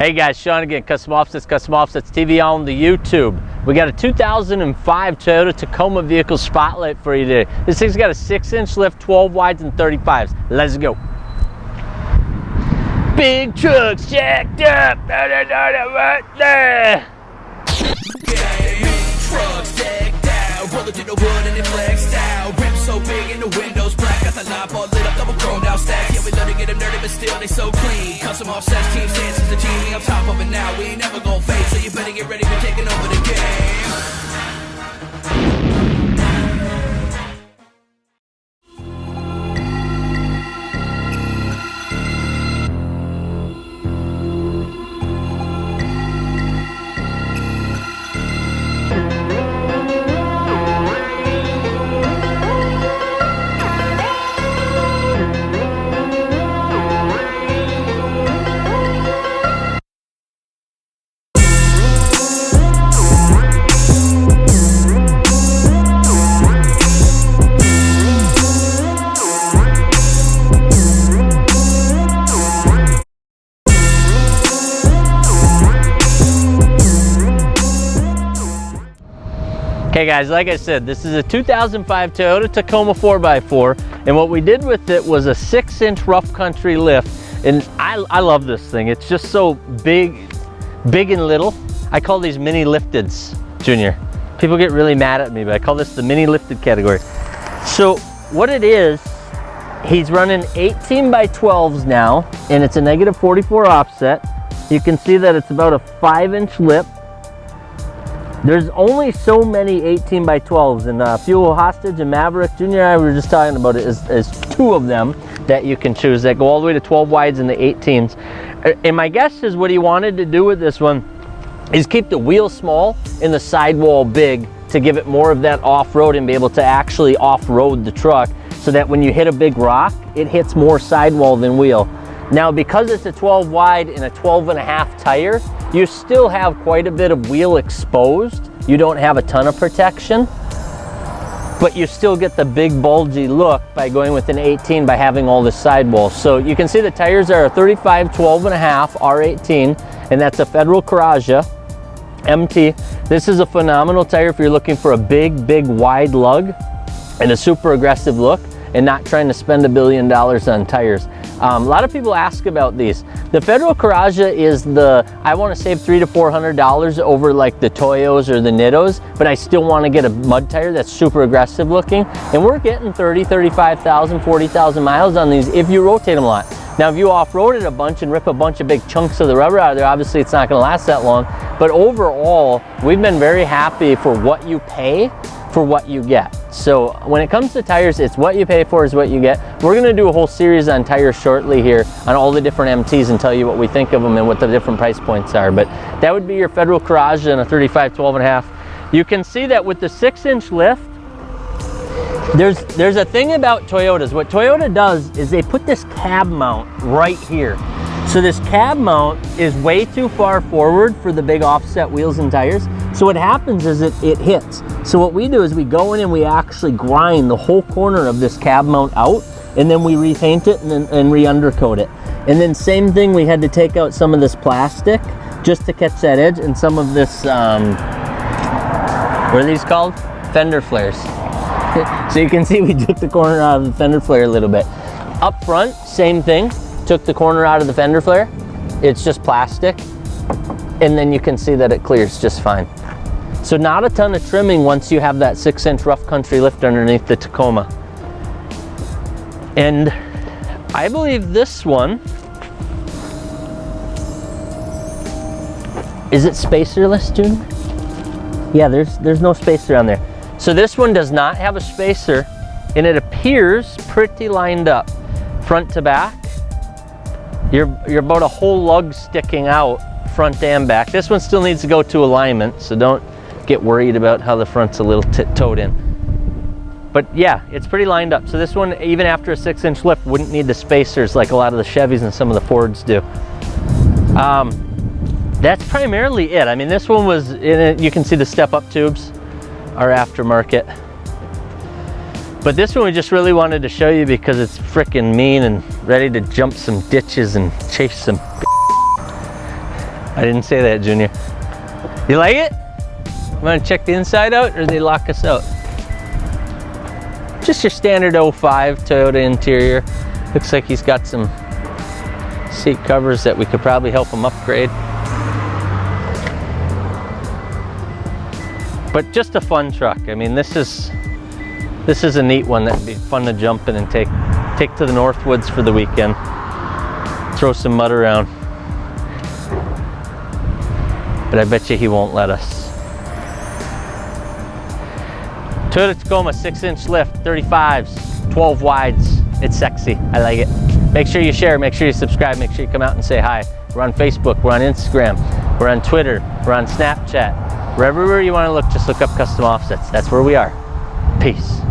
Hey guys, Sean again, Custom Offsets TV on the YouTube. We got a 2005 Toyota Tacoma vehicle spotlight for you today. This thing's got a 6-inch lift, 12 wides and 35s. Let's go. Big trucks jacked up. Right there. Trucks decked out, rolling through the wood and it flexed out. Rims so big and the windows black, got the knob all lit up, double chromed out stacks. Yeah, we love to get them dirty, but still they so clean. Custom Offsets, team stances, the team, we on top of it now. We ain't never gonna fade, so you better get ready for taking over the game. Okay guys, like I said, this is a 2005 Toyota Tacoma 4x4, and what we did with it was a 6-inch rough country lift. And I love this thing. It's just so big and little. I call these mini lifteds, Junior. People get really mad at me, but I call this the mini lifted category. So what it is, he's running 18x12's now, and it's a -44 offset. You can see that it's about a 5-inch lip. There's only so many 18x12's, and Fuel Hostage and Maverick, Junior and I were just talking about it, is 2 of them that you can choose that go all the way to 12 wides and the 18s. And my guess is what he wanted to do with this one is keep the wheel small and the sidewall big to give it more of that off-road and be able to actually off-road the truck so that when you hit a big rock, it hits more sidewall than wheel. Now, because it's a 12 wide and a 12.5 tire, you still have quite a bit of wheel exposed. You don't have a ton of protection, but you still get the big bulgy look by going with an 18 by having all the sidewall. So you can see the tires are a 35 12.5 R18, and that's a Federal Couragia MT. This is a phenomenal tire if you're looking for a big wide lug and a super aggressive look and not trying to spend $1 billion on tires. A lot of people ask about these. The Federal Couragia is I want to save $300 to $400 over like the Toyos or the Nittos, but I still want to get a mud tire that's super aggressive looking. And we're getting 30, 35,000, 40,000 miles on these if you rotate them a lot. Now, if you off-roaded a bunch and rip a bunch of big chunks of the rubber out of there, obviously it's not going to last that long. But overall, we've been very happy for what you pay for what you get. So when it comes to tires, it's what you pay for is what you get. We're gonna do a whole series on tires shortly here on all the different MTs and tell you what we think of them and what the different price points are. But that would be your Federal Couragia and a 35 12.5. You can see that with the 6-inch lift, there's a thing about Toyotas. What Toyota does is they put this cab mount right here. So this cab mount is way too far forward for the big offset wheels and tires. So what happens is it hits. So what we do is we go in and we actually grind the whole corner of this cab mount out, and then we repaint it and re-undercoat it. And then same thing, we had to take out some of this plastic just to catch that edge, and some of this, what are these called? Fender flares. So you can see we took the corner out of the fender flare a little bit. Up front, same thing. Took the corner out of the fender flare. It's just plastic. And then you can see that it clears just fine. So not a ton of trimming once you have that 6-inch rough country lift underneath the Tacoma. And I believe this one, is it spacerless, June? Yeah, there's no spacer on there. So this one does not have a spacer, and it appears pretty lined up. Front to back, you're about a whole lug sticking out, front and back. This one still needs to go to alignment, so don't get worried about how the front's a little towed in. But yeah, it's pretty lined up. So this one, even after a 6-inch lift, wouldn't need the spacers like a lot of the Chevys and some of the Fords do. That's primarily it. I mean, this one was in it. You can see the step-up tubes are aftermarket. But this one we just really wanted to show you because it's freaking mean and ready to jump some ditches and chase some I didn't say that, Junior. You like it? Want to check the inside out, or they lock us out? Just your standard 05 Toyota interior. Looks like he's got some seat covers that we could probably help him upgrade. But just a fun truck. I mean, this is a neat one that'd be fun to jump in and take to the Northwoods for the weekend. Throw some mud around. But I bet you he won't let us. Toyota Tacoma 6-inch lift, 35's, 12 wides. It's sexy, I like it. Make sure you share, make sure you subscribe, make sure you come out and say hi. We're on Facebook, we're on Instagram, we're on Twitter, we're on Snapchat. Wherever you want to look, just look up Custom Offsets. That's where we are. Peace.